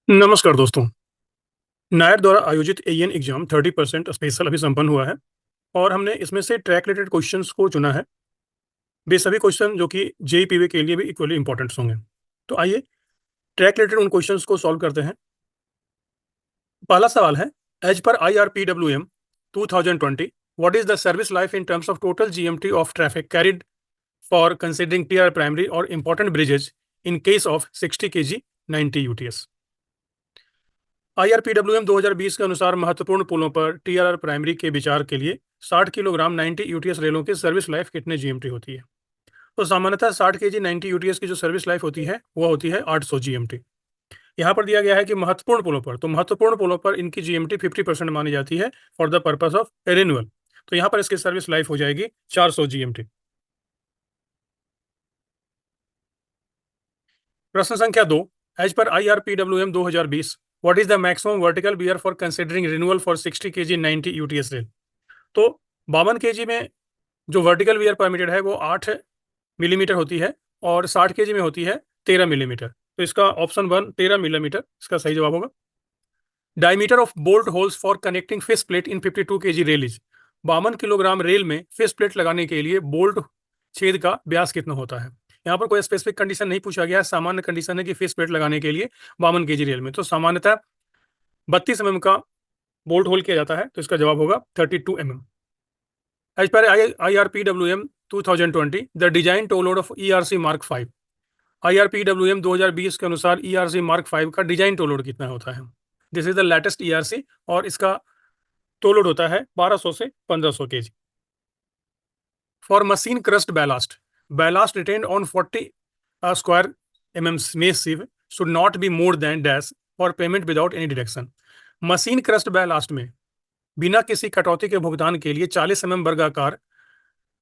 नमस्कार दोस्तों। नायर द्वारा आयोजित एएन एग्जाम 30% स्पेशल अभी संपन्न हुआ है और हमने इसमें से ट्रैक रिलेटेड क्वेश्चंस को चुना है। वे सभी क्वेश्चन जो कि जेईपीवी के लिए भी इक्वली इंपॉर्टेंट होंगे। तो आइए ट्रैक रिलेटेड उन क्वेश्चंस को सॉल्व करते हैं। पहला सवाल है, एज पर IRPWM 2020 what is the service life in terms of total GMT of traffic carried for considering TR primary और important bridges in case of 60 kg 90 UTS. IRPWM 2020 के अनुसार महत्वपूर्ण पुलों पर टीआरआर प्राइमरी के विचार के लिए 60 किलोग्राम 90 यूटीएस रेलों की सर्विस लाइफ कितने जीएमटी होती है। तो सामान्यतः 60 केजी 90 यूटीएस की जो सर्विस लाइफ होती है वह होती है 800 जीएमटी। यहाँ पर दिया गया है कि महत्वपूर्ण पुलों पर, तो महत्वपूर्ण पुलों पर इनकी जीएमटी 50% मानी जाती है for the purpose of renewal. तो यहाँ पर इसकी सर्विस लाइफ हो जाएगी 400 जीएमटी। प्रश्न संख्या 2, एज पर IRPWM 2020 what is the maximum vertical wear for considering renewal for 60 kg 90 UTS rail. तो 52 केजी में जो वर्टिकल वियर परमिटेड है वो 8 मिलीमीटर होती है और 60 केजी में होती है 13 मिलीमीटर। तो इसका ऑप्शन 1 13 मिलीमीटर इसका सही जवाब होगा। Diameter of bolt holes for connecting fish plate in 52 KG rail is. 52 kilogram rail में फिश प्लेट लगाने के लिए बोल्ट छेद का व्यास कितना होता है। यहाँ पर कोई स्पेसिफिक कंडीशन नहीं पूछा गया है, सामान्य कंडीशन है कि फिश प्लेट लगाने के लिए 52 केजी रेल में तो सामान्यतः 32 mm का बोल्ट होल किया जाता है। तो इसका जवाब होगा 32 mm। As per IRPWM 2020, the design toll load of ERC Mark 5। IRPWM 2020 के अनुसार ERC Mark 5 का डिजाइन टोल लोड कितना होता है। This is the latest ERC और इसका टोल लोड होता है 1200 से 1500 kg। For machine crust ballast retained on 40 square mm mesh sieve should not be more than dash for payment without any deduction। Machine crust ballast में बिना किसी कटौती के भुगतान के लिए 40 mm वर्गाकार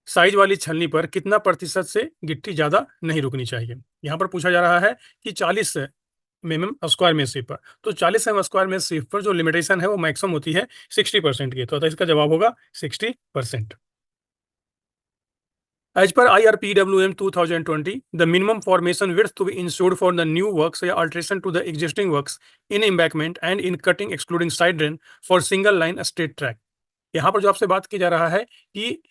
साइज वाली छलनी पर कितना प्रतिशत से गिट्टी ज्यादा नहीं रुकनी चाहिए। यहाँ पर पूछा जा रहा है कि 40 mm स्क्वायर में सिर्फ पर, तो 40 mm स्क्वायर में सिर्फ पर जो लिमिटेशन है वो मैक्सिमम होती है 60% की। तो इसका जवाब होगा 60%। एज पर IRPWM 2020 the minimum formation width to be ensured for the new works या alteration to the existing works in embankment and in cutting excluding side drain for single line straight track. यहाँ पर जो आपसे बात की जा रहा है कि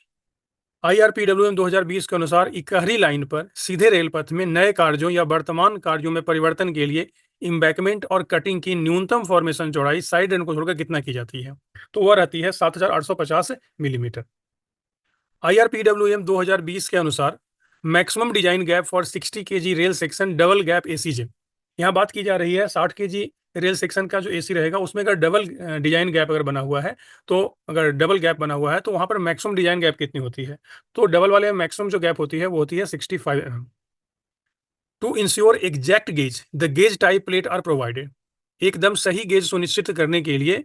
IRPWM 2020 के अनुसार इकहरी लाइन पर सीधे रेल पथ में नए कार्यों या वर्तमान कार्यों में परिवर्तन के लिए इम्बैकमेंट और कटिंग की न्यूनतम फॉर्मेशन चौड़ाई साइड रेन को छोड़कर कितना की जाती है। तो वह रहती है 7850 मिलीमीटर। IRPWM 2020 के अनुसार maximum design gap for 60 KG rail section double gap ACJ. यहाँ बात की जा रही है 60 केजी रेल सेक्शन का जो एसी रहेगा उसमें अगर डबल डिजाइन गैप अगर बना हुआ है, तो अगर डबल गैप बना हुआ है तो वहां पर मैक्सिमम डिजाइन गैप कितनी होती है। तो डबल वाले में मैक्सिमम जो गैप होती है वो होती है 65 mm। To ensure exact gauge the gauge type plate are provided. एकदम सही गेज सुनिश्चित करने के लिए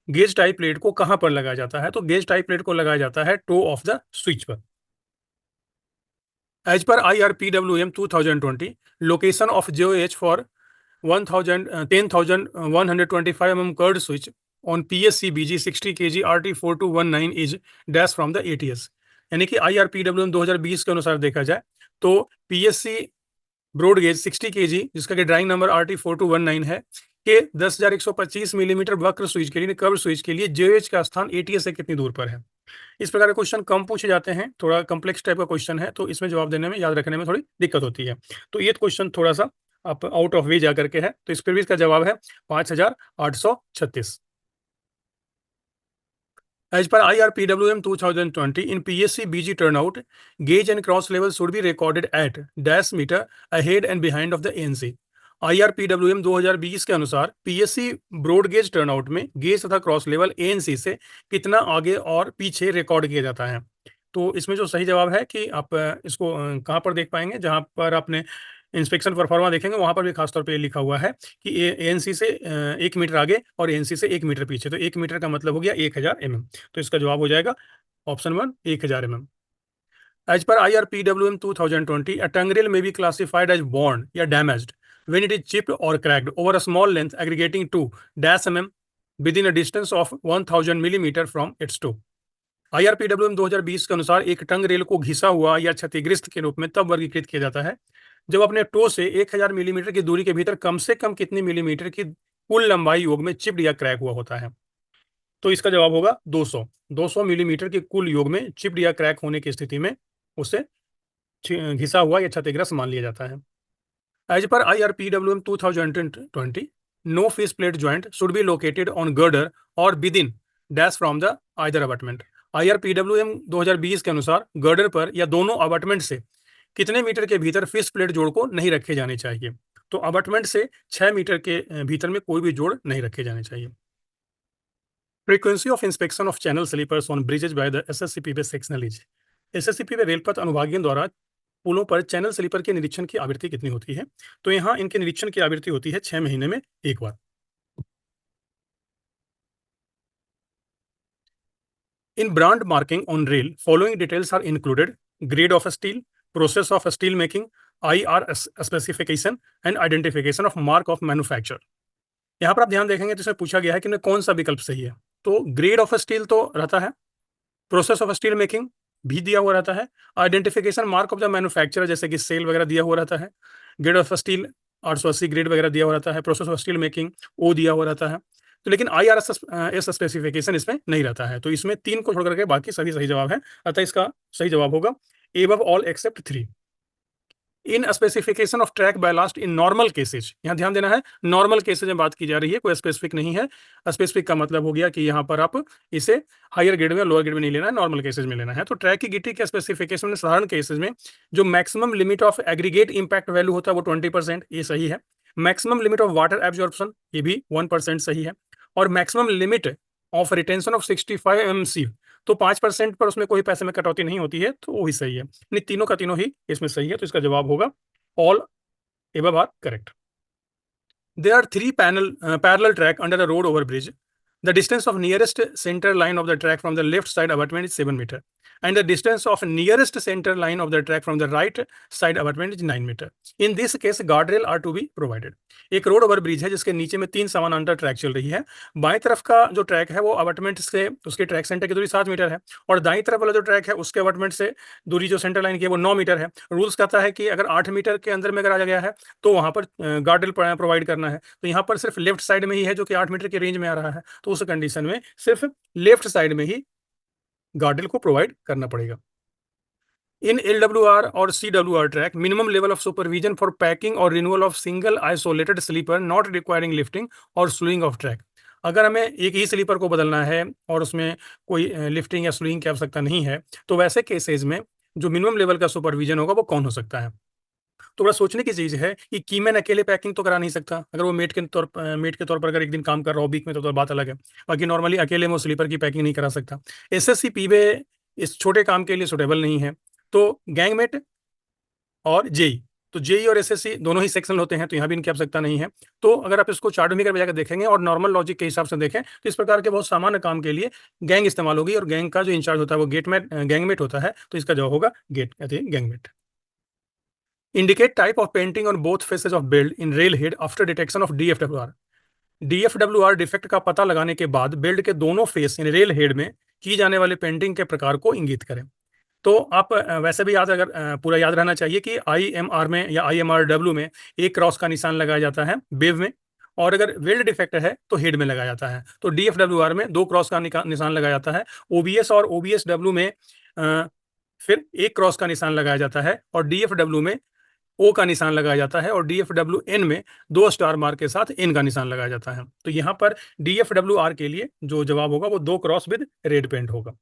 गेज टाइप प्लेट को कहां पर लगाया जाता है। तो गेज टाइप प्लेट को लगाया जाता है टो ऑफ द स्विच पर। एज पर IRPWM 2020 location of JOH for 10,125 mm curved switch on PSC BG 60 kg RT4219 is dash from the ATS। यानी कि IRPWM 2020 के अनुसार देखा जाए तो PSC ब्रॉड गेज 60 kg जिसका कि ड्राइंग नंबर RT4219 है के 10,125 मिलीमीटर वक्र स्विच के लिए, कर्व स्विच के लिए JOH का स्थान ATS से कितनी दूर पर है। इस प्रकार के क्वेश्चन कम पूछे जाते हैं, थोड़ा कम्प्लेक्स टाइप का क्वेश्चन है तो इसमें जवाब देने में, याद रखने में थोड़ी दिक्कत होती है। तो ये क्वेश्चन थोड़ा सा आप आउट ऑफ वे जा करके है, तो इस पर भी इसका जवाब है 5836। As per IRPWM 2020, in PSC BG turnout, gauge and cross level should be recorded at dash meter ahead and behind of the ANC। IRPWM 2020 के अनुसार PSC ब्रॉड गेज टर्नआउट में गेज तथा क्रॉस लेवल ANC से कितना आगे और पीछे record किया जाता है। तो इसमें जो सही जवाब है कि आप इसको कहाँ पर देख पाएंगे, जहाँ पर आपने इंस्पेक्शन परफॉर्मा देखेंगे वहां पर भी खासतौर पे लिखा हुआ है कि ANC से 1 मीटर आगे और ANC से 1 मीटर पीछे। तो 1 मीटर का मतलब हो गया 1000 mm। तो इसका जवाब हो जाएगा ऑप्शन 1 1000 mm। एज पर IRPWM 2020 a tongue rail may be classified as worn या damaged when it is chipped or cracked over a small length aggregating to dash mm within a distance of 1000 millimeter from its toe। IRPWM 2020 के अनुसार एक टंग rail को घिसा हुआ या क्षतिग्रस्त के रूप में तब वर्गीकृत किया जाता है जब अपने टो से 1000 मिलीमीटर की दूरी के भीतर कम से कम कितनी मिलीमीटर की कुल लंबाई योग में चिप्ड या क्रैक हुआ होता है? तो इसका जवाब होगा 200। 200 मिलीमीटर के कुल योग में चिप्ड या क्रैक होने की स्थिति में उसे घिसा हुआ या क्षतिग्रस्त मान लिया जाता है। As per IRPWM 2020, no face plate joint should be located on girder or within dash from the either abutment. IRPWM 2020 के अनुसार गर्डर पर या दोनों अबटमेंट से कितने मीटर के भीतर फिश प्लेट जोड़ को नहीं रखे जाने चाहिए? तो अबटमेंट से 6 मीटर के भीतर में कोई भी जोड़ नहीं रखे जाने चाहिए। Frequency of inspection of channel sleepers on bridges by the SSCP पे सेक्शनल इज। एसएससीपी पे रेलपथ अनुभागीय द्वारा पुलों पर चैनल स्लीपर के निरीक्षण की आवृत्ति कितनी होती है? तो यहाँ इनके निरीक्षण की आवृत्ति होती है 6 महीने में एक बार। In brand marking on rail following details are included: grade of steel, process of steel making, IR specification and identification of mark of manufacture. यहाँ पर आप ध्यान देखेंगे तो इसमें पूछा गया है कि कौन सा विकल्प सही है। तो ग्रेड ऑफ स्टील तो रहता है, प्रोसेस ऑफ स्टील मेकिंग भी दिया हुआ रहता है, identification mark of the manufacturer जैसे कि सेल वगैरह दिया हुआ रहता है, ग्रेड ऑफ स्टील 880 ग्रेड वगैरह दिया हुआ रहता है, प्रोसेस ऑफ स्टील मेकिंग ओ दिया हुआ रहता है। तो लेकिन IRS स्पेसिफिकेशन इसमें नहीं रहता है। तो इसमें 3 को छोड़ करके बाकी सभी सही जवाब है, अतः इसका सही जवाब होगा above all except 3। In specification of track ballast in normal cases, यहाँ ध्यान देना है नॉर्मल केसेज में बात की जा रही है, कोई स्पेसिफिक नहीं है। स्पेसिफिक का मतलब हो गया कि यहाँ पर आप इसे हायर ग्रेड में लोअर ग्रेड में नहीं लेना है, नॉर्मल केसेज में लेना है। तो ट्रैक की गिट्टी के स्पेसिफिकेशन में साधारण केसेज में जो maximum limit of aggregate impact value होता है वो 20%, ये सही है। Maximum limit of water absorption ये भी 1% सही है। और maximum limit of retention of 65 MMC, तो 5% पर उसमें कोई पैसे में कटौती नहीं होती है, तो वो ही सही है। नहीं, तीनों का तीनों ही इसमें सही है, तो इसका जवाब होगा all above are correct. There are three parallel track under a road over bridge. The distance of nearest center line of the track from the left side abutment is 7 meter, and the distance of nearest center line of the track from the right side abutment is 9 meter. In this case, guardrail are to be provided. एक road over bridge है जिसके नीचे में 3 समानांतर track चल रही है। बाएं तरफ का जो ट्रैक है वो अबटमेंट से उसके ट्रैक सेंटर की दूरी 7 मीटर है, और दाईं तरफ वाला जो ट्रैक है उसके अबटमेंट से दूरी जो सेंटर लाइन की है वो 9 मीटर है। रूल्स कहता है कि अगर 8 मीटर के अंदर में अगर आ गया है तो वहां पर गार्डरेल प्रोवाइड करना है। तो यहाँ पर सिर्फ लेफ्ट साइड में ही है जो कि 8 मीटर के रेंज में आ रहा है, तो उस कंडीशन में सिर्फ लेफ्ट साइड में ही गार्डरेल को प्रोवाइड करना पड़ेगा। इन LWR और CWR track minimum level of supervision for packing और renewal of single isolated sleeper not requiring lifting और स्लूइंग ऑफ ट्रैक। अगर हमें एक ही स्लीपर को बदलना है और उसमें कोई लिफ्टिंग या स्लूइंग की आवश्यकता नहीं है, तो वैसे केसेज में जो मिनिमम लेवल का सुपरविजन होगा वो कौन हो सकता है? तो बड़ा सोचने की चीज़ है कि कीमैन अकेले पैकिंग तो करा नहीं सकता। अगर वो मेट के तौर पर अगर एक दिन काम कर रहा हो वीक में, तो बात अलग है। बाकी नॉर्मली अकेले में वो स्लीपर की पैकिंग नहीं करा सकता। SSC पीवे इस छोटे काम के लिए सुटेबल नहीं है। तो गैंगमेट और जेई, तो जेई और SSC दोनों ही सेक्शनल होते हैं, तो यहाँ भी इनकी आवश्यकता नहीं है। तो अगर आप इसको चार्ट में जाकर देखेंगे और नॉर्मल लॉजिक के हिसाब से देखें तो इस प्रकार के बहुत सामान्य काम के लिए गैंग इस्तेमाल होगी, और गैंग का जो इंचार्ज होता है वो गैंगमेट होता है। तो इसका जवाब होगा गैंगमेट। Indicate type of painting on both faces of build in railhead after detection of DFWR. DFWR defect का पता लगाने के बाद बिल्ड के दोनों फेस यानी रेल हेड में की जाने वाली पेंटिंग के प्रकार को इंगित करें। तो आप वैसे भी पूरा याद रहना चाहिए कि IMR में या IMRW में एक क्रॉस का निशान लगाया जाता है वेव में, और अगर वेल्ड डिफेक्ट है तो हेड में लगाया जाता है। तो DFWR में 2 क्रॉस का निशान लगाया जाता है। OBS और OBSW में फिर एक क्रॉस का निशान लगाया जाता है, और DFW में O का निशान लगाया जाता है, और DFWN में 2 स्टार मार्क के साथ N का निशान लगाया जाता है। तो यहाँ पर DFWR के लिए जो जवाब होगा वो 2 क्रॉस विद रेड पेंट होगा।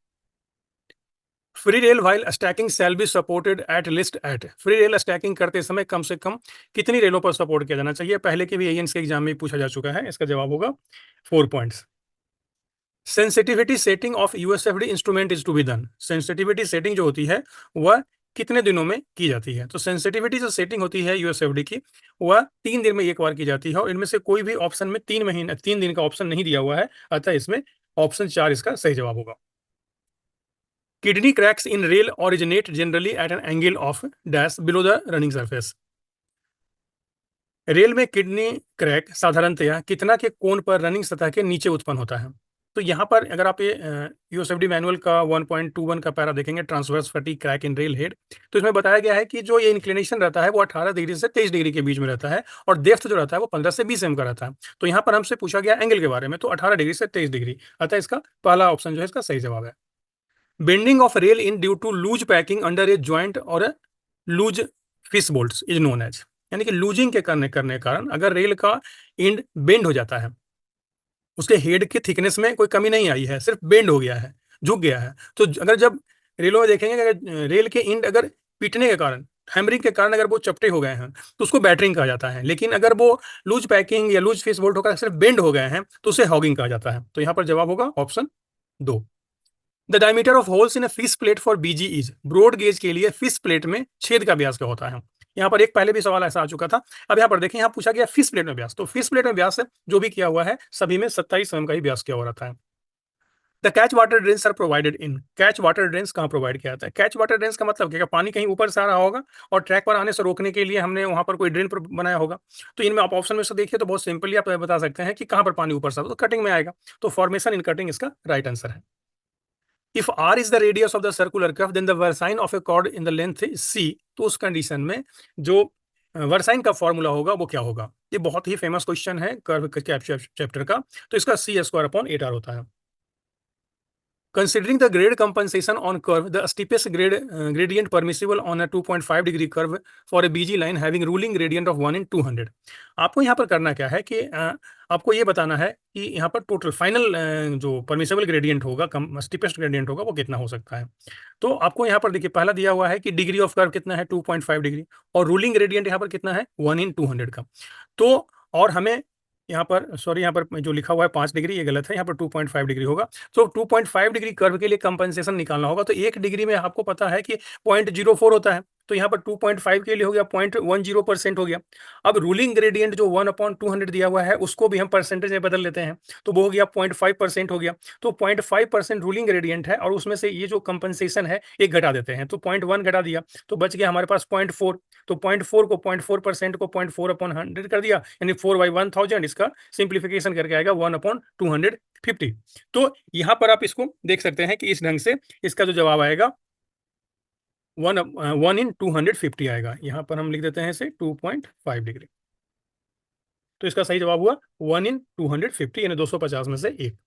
Free rail while stacking shall be supported at least at. Free rail stacking करते समय कम से कम कितनी रेलों पर सपोर्ट किया जाना चाहिए? पहले के भी ANS के एग्जाम में पूछा जा चुका है। इसका जवाब होगा 4 points. Sensitivity setting of USFD instrument is to be done. Sensitivity setting जो होती है वह कितने दिनों में की जाती है? तो सेंसिटिविटी जो सेटिंग होती है USFD की वह 3 दिन में एक बार की जाती है, और इनमें से कोई भी ऑप्शन में 3 दिन का ऑप्शन नहीं दिया हुआ है, अतः इसमें ऑप्शन 4 इसका सही जवाब होगा। Kidney cracks in rail originate generally at an angle of dash below the running surface. रेल में किडनी क्रैक साधारणतया कितना के कोण पर रनिंग सतह के नीचे उत्पन्न होता है? तो यहाँ पर अगर आप ये यूएसएफडी मैनुअल का 1.21 का पैरा देखेंगे, transverse fatigue crack in rail head, तो इसमें बताया गया है कि जो ये इंक्लिनेशन रहता है वो 18 डिग्री से 23 डिग्री के बीच में रहता है और डेप्थ जो रहता है वो 15 से 20 एम का रहता है। तो यहाँ पर हमसे पूछा गया एंगल के बारे में, तो 18 डिग्री से 23 डिग्री, अतः इसका पहला ऑप्शन जो है इसका सही जवाब है। Bending of rail in due to loose packing under a joint और loose fish bolt is known as, यानी कि लूजिंग के करने के कारण अगर रेल का एंड बेंड हो जाता है, उसके हेड के थिकनेस में कोई कमी नहीं आई है, सिर्फ बेंड हो गया है, झुक गया है, तो अगर जब रेलों में देखेंगे कि अगर रेल के एंड अगर पीटने के कारण, हैमरिंग के कारण अगर वो चपटे हो गए हैं तो उसको बैटरिंग कहा जाता है। लेकिन अगर वो लूज पैकिंग या लूज फिश बोल्ट होकर सिर्फ बेंड हो गए हैं तो उसे हॉगिंग कहा जाता है। तो यहाँ पर जवाब होगा option 2। The diameter of holes in fish plate for BG is, broad gauge के लिए फिश प्लेट में छेद का व्यास क्या होता है। यहाँ पर एक पहले भी सवाल ऐसा आ चुका था। अब यहाँ पर देखें, यहाँ पूछा गया फिश प्लेट में व्यास, तो फिश प्लेट में व्यास जो भी किया हुआ है सभी में 27 mm का ही व्यास किया हुआ रहता है। The catch water drains are provided in, catch water drains कहाँ प्रोवाइड किया जाता है। कैच वाटर ड्रेन्स का मतलब क्या, पानी कहीं ऊपर से आ रहा होगा और ट्रैक पर आने से रोकने के लिए हमने वहां पर कोई ड्रेन बनाया होगा। तो इनमें आप ऑप्शन में से देखिए तो बहुत सिंपली आप बता सकते हैं कि कहाँ पर पानी ऊपर से, तो कटिंग में आएगा, तो फॉर्मेशन इन कटिंग इसका राइट आंसर है। If r is the radius of the circular curve then the versine of a chord in the length is c, तो उस कंडीशन में जो वर्साइन का फॉर्मूला होगा वो क्या होगा। ये बहुत ही फेमस क्वेश्चन है कर्व चैप्टर का, तो इसका c² / 8r होता है। Considering the grade compensation on curve, the steepest gradient permissible on a 2.5 degree curve for a BG line having ruling gradient of 1 in 200। आपको यहाँ पर करना क्या है कि आपको ये बताना है कि यहाँ पर टोटल फाइनल जो परमिसिबल ग्रेडियंट होगा, स्टीपेस्ट ग्रेडियंट होगा, वो कितना हो सकता है। तो आपको यहाँ पर देखिए पहला दिया हुआ है कि डिग्री ऑफ कर्व कितना है 2.5 डिग्री, और रूलिंग ग्रेडियंट यहाँ पर कितना है 1 in 200 का। तो और हमें यहाँ पर सॉरी, यहाँ पर जो लिखा हुआ है 5 डिग्री, ये गलत है, यहाँ पर 2.5 डिग्री होगा। तो 2.5 डिग्री कर्व के लिए कंपनसेशन निकालना होगा, तो 1 डिग्री में आपको पता है कि 0.04 होता है, तो यहाँ पर 2.5 के लिए हो गया 0.10% हो गया। अब रूलिंग ग्रेडियंट जो 1/200 दिया हुआ है उसको भी हम परसेंटेज में बदल लेते हैं, तो वो हो गया 0.5% हो गया। तो 0.5% रूलिंग ग्रेडियंट है और उसमें से ये जो कंपनसेशन है एक घटा देते हैं, तो 0.1 घटा दिया, तो बच गया हमारे पास 0.4। तो 0.4 को 0.4% को 0.4/100 कर दिया, यानी 4/1000। इसका सिंप्लीफिकेशन करके आएगा 1/250। तो यहाँ पर आप इसको देख सकते हैं कि इस ढंग से इसका जो जवाब आएगा 1 in 250 आएगा। यहाँ पर हम लिख देते हैं इसे 2.5 डिग्री। तो इसका सही जवाब हुआ 1 in 250, यानी 250 में से 1।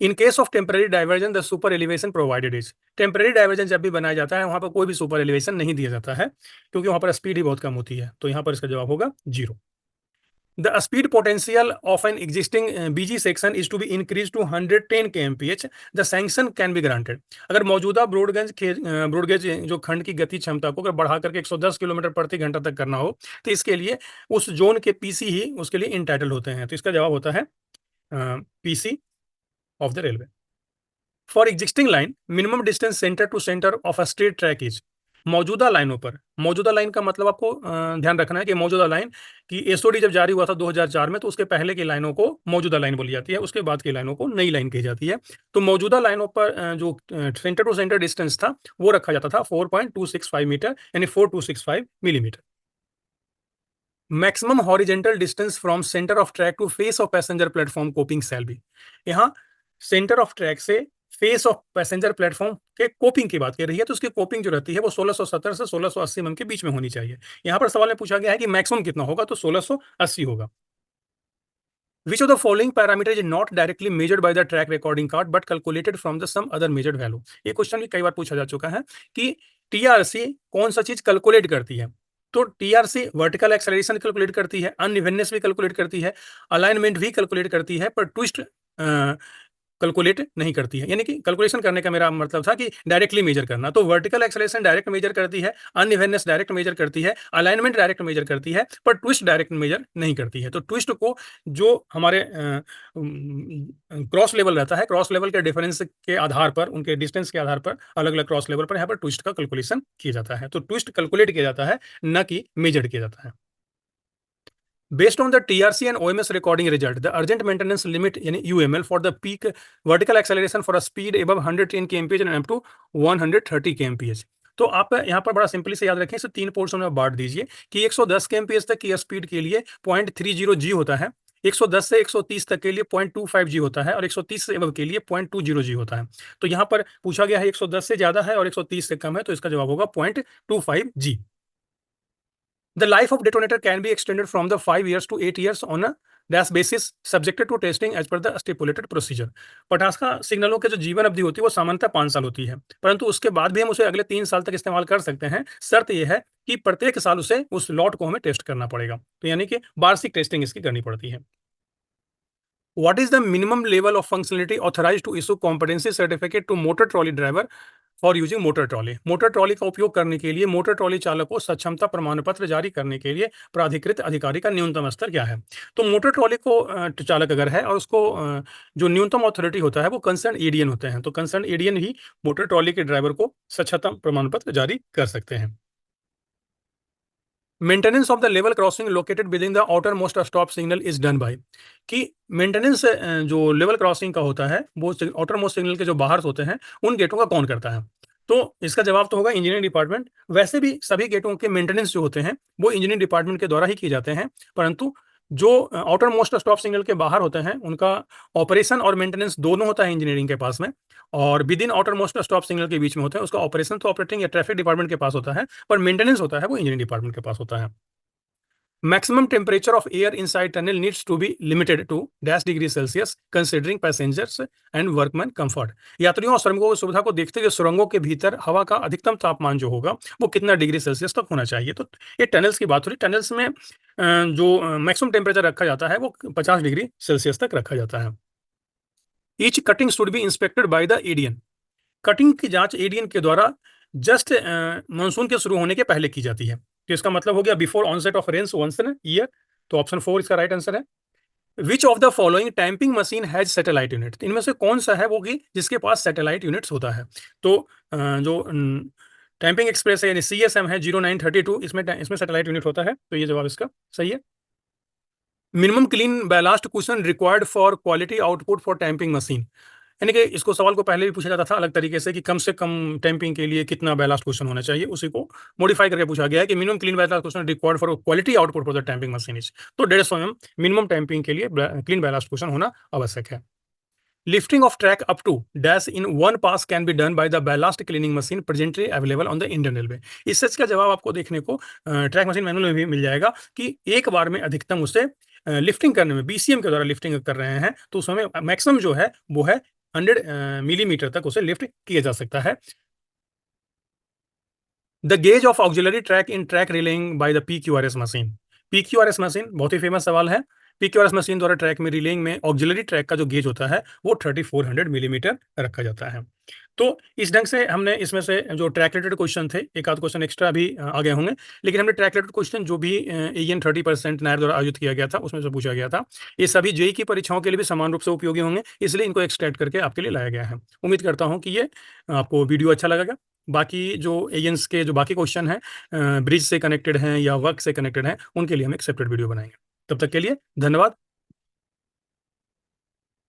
इन case of temporary diversion the super elevation provided is, temporary diversion जब भी बनाया जाता है वहां पर कोई भी सुपर एलिवेशन नहीं दिया जाता है, क्योंकि वहां पर स्पीड ही बहुत कम होती है। तो यहाँ पर इसका जवाब होगा 0। The speed potential of an existing BG section is to be increased to 110 kmph. The sanction can be granted। अगर मौजूदा ब्रॉडगेज जो खंड की गति क्षमता को अगर बढ़ा करके 110 किलोमीटर प्रति घंटा तक करना हो, तो इसके लिए उस जोन के पीसी ही उसके लिए इंटाइटल होते हैं। तो इसका जवाब होता है PC of the railway. For existing line minimum distance centre to centre of a straight track is, मौजूदा लाइनों पर, मौजूदा लाइन का मतलब आपको ध्यान रखना है कि मौजूदा लाइन की एसओडी जब जारी हुआ था 2004 में, तो उसके पहले की लाइनों को मौजूदा लाइन बोली जाती है, उसके बाद की लाइनों को नई लाइन कही जाती है। तो मौजूदा लाइनों पर जो सेंटर टू सेंटर डिस्टेंस था वो रखा जाता था 4.265 मीटर, यानी 4265 millimetre. Maximum horizontal distance from centre of track to face of passenger platform coping shall be, यहाँ सेंटर ऑफ ट्रैक से फेस ऑफ पैसेंजर प्लेटफॉर्म के कोपिंग की बात कर रही है, तो उसकी कोपिंग जो रहती है वो 1670 से 1680 mm के बीच में होनी चाहिए। यहाँ पर सवाल में पूछा गया है कि मैक्सिमम कितना होगा, तो 1680 होगा। Which of the following parameter is not directly measured by the track recording card but calculated from the some other measured value। ये क्वेश्चन भी कई बार पूछा जा चुका है कि टीआरसी कौन सा चीज कैलकुलेट करती है। तो टीआरसी वर्टिकल एक्सेलरेशन कैलकुलेट करती है, अनइवननेस भी कैलकुलेट करती है, अलाइनमेंट भी कैलकुलेट करती है, पर ट्विस्ट कैलकुलेट नहीं करती है। यानी कि कैलकुलेशन करने का मेरा मतलब था कि डायरेक्टली मेजर करना। तो वर्टिकल एक्सेलरेशन डायरेक्ट मेजर करती है, अनइवननेस डायरेक्ट मेजर करती है, अलाइनमेंट डायरेक्ट मेजर करती है, पर ट्विस्ट डायरेक्ट मेजर नहीं करती है। तो ट्विस्ट को जो हमारे क्रॉस लेवल रहता है, क्रॉस लेवल के डिफरेंस के आधार पर, उनके डिस्टेंस के आधार पर, अलग अलग क्रॉस लेवल पर यहाँ पर ट्विस्ट का कैलकुलेशन किया जाता है। तो ट्विस्ट कैलकुलेट किया जाता है, न कि मेजर किया जाता है। Based on the TRC and OMS recording result, the urgent maintenance limit यानी UML for the peak vertical acceleration for a speed above 110 kmph and up to 130 kmph। तो आप यहाँ पर बड़ा सिंपली से याद रखें, इसे 3 पोर्शन में बांट दीजिए कि 110 kmph तक की स्पीड के लिए 0.30 G होता है, 110 से 130 तक के लिए 0.25 जी होता है और 130 से above के लिए 0.20 जी होता है। तो यहाँ पर पूछा गया है 110 से ज़्यादा है और 130 से कम है, तो इसका जवाब होगा 0.25 जी। The life of detonator can be extended from the 5 years to 8 years on a dash basis subjected to testing as per the stipulated procedure। पटाखा सिग्नलों के जो जीवन अवधि होती है वो सामान्यतः 5 साल होती है, परंतु उसके बाद भी हम उसे अगले 3 साल तक इस्तेमाल कर सकते हैं। शर्त यह है कि प्रत्येक साल उसे उस लॉट को हमें टेस्ट करना पड़ेगा, तो यानी कि वार्षिक टेस्टिंग इसकी करनी पड़ती है। What is the minimum level of functionality authorized to issue competency certificate to motor trolley driver for using motor trolley? Motor trolley का उपयोग करने के लिए मोटर ट्रॉली चालक को सक्षमता प्रमाण पत्र जारी करने के लिए प्राधिकृत अधिकारी का न्यूनतम स्तर क्या है? तो मोटर ट्रॉली को चालक अगर है और उसको जो न्यूनतम अथॉरिटी होता है वो कंसर्न एडीएन होते हैं, तो कंसर्न एडीएन ही मोटर ट्रॉली के ड्राइवर को सक्षमता प्रमाण पत्र जारी कर सकते हैं। Maintenance of the level crossing located with in the outer most stop signal is done by, कि मेंटेनेंस जो लेवल क्रॉसिंग का होता है वो आउटर मोस्ट सिग्नल के जो बाहर होते हैं उन गेटों का कौन करता है? तो इसका जवाब तो होगा इंजीनियरिंग डिपार्टमेंट। वैसे भी सभी गेटों के मेंटेनेंस जो होते हैं वो इंजीनियरिंग डिपार्टमेंट के द्वारा ही किए जाते हैं, परंतु जो आउटर मोस्ट स्टॉप सिग्नल के बाहर होते हैं उनका ऑपरेशन और मेंटेनेंस दोनों होता है इंजीनियरिंग के पास में, और with in outer most stop signal के बीच में होता है उसका ऑपरेशन तो ऑपरेटिंग या ट्रैफिक डिपार्टमेंट के पास होता है, पर मेंटेनेंस होता है वो इंजीनियरिंग डिपार्टमेंट के पास होता है। Maximum temperature of air inside tunnel needs to be limited to -degree considering passengers and workman comfort। यात्रियों और श्रमिकों की सुविधा को देखते हुए सुरंगों के भीतर हवा का अधिकतम तापमान जो होगा वो कितना डिग्री सेल्सियस तक होना चाहिए? तो ये टनल्स की बात हो रही। टनल्स में जो मैक्सिमम टेम्परेचर रखा जाता है वो 50 डिग्री सेल्सियस तक रखा जाता है। Each cutting should be inspected by the ADN. Cutting की जांच एडीएन के द्वारा जस्ट मानसून के शुरू होने के पहले की जाती है, तो इसका मतलब हो गया before onset of rains once an year, तो ऑप्शन 4 इसका राइट आंसर है। Which of the following tamping machine has satellite unit? इनमें से कौन सा है वो कि जिसके पास सैटेलाइट यूनिट्स होता है? तो जो टैंपिंग एक्सप्रेस है यानी CSM है 0932, इसमें सैटेलाइट यूनिट होता है, तो ये जवाब इसका सही है। Minimum clean ballast question required for quality output for tamping machine, यानी कि इसको सवाल को पहले भी पूछा जाता था अलग तरीके से कि कम से कम टैंपिंग के लिए कितना बैलास्ट क्वेश्चन होना चाहिए, उसी को मॉडिफाई करके पूछा गया है कि minimum clean ballast question required for quality output for the tamping machine is, तो 150 mm मिनिमम टैंपिंग के लिए क्लीन बैलास्ट क्वेश्चन होना आवश्यक है। Lifting of track up to dash in one pass can be done by the ballast cleaning machine presently available on the Indian railway. इस सच का जवाब आपको देखने को ट्रैक मशीन मैनुअल में भी मिल जाएगा कि एक बार में अधिकतम उसे लिफ्टिंग करने में BCM के द्वारा लिफ्टिंग कर रहे हैं तो उसमें मैक्सिमम जो है वो है 100 मिलीमीटर तक उसे लिफ्ट किया जा सकता है। The gauge of auxiliary track in track relying by the PQRS machine. PQRS machine बहुत ही फेमस सवाल है। PQRS मशीन द्वारा ट्रैक में रिलेइंग में ऑक्सिलरी ट्रैक का जो गेज होता है वो 3400 मिलीमीटर रखा जाता है। तो इस ढंग से हमने इसमें से जो ट्रैक रिलेटेड क्वेश्चन थे, एक आध क्वेश्चन एक्स्ट्रा भी आ गए होंगे, लेकिन हमने ट्रैक रिलेटेड क्वेश्चन जो भी AN 30% नायर द्वारा आयोजित किया गया था उसमें से पूछा गया था, ये सभी जेईई की परीक्षाओं के लिए भी समान रूप से उपयोगी होंगे, इसलिए इनको एक्सट्रैक्ट करके आपके लिए लाया गया है। उम्मीद करता हूँ कि ये आपको वीडियो अच्छा लगेगा। बाकी जो एएनस के जो बाकी क्वेश्चन हैं ब्रिज से कनेक्टेड हैं या वर्क से कनेक्टेड हैं, उनके लिए हम एक सेपरेट वीडियो बनाएंगे। तब तक के लिए धन्यवाद।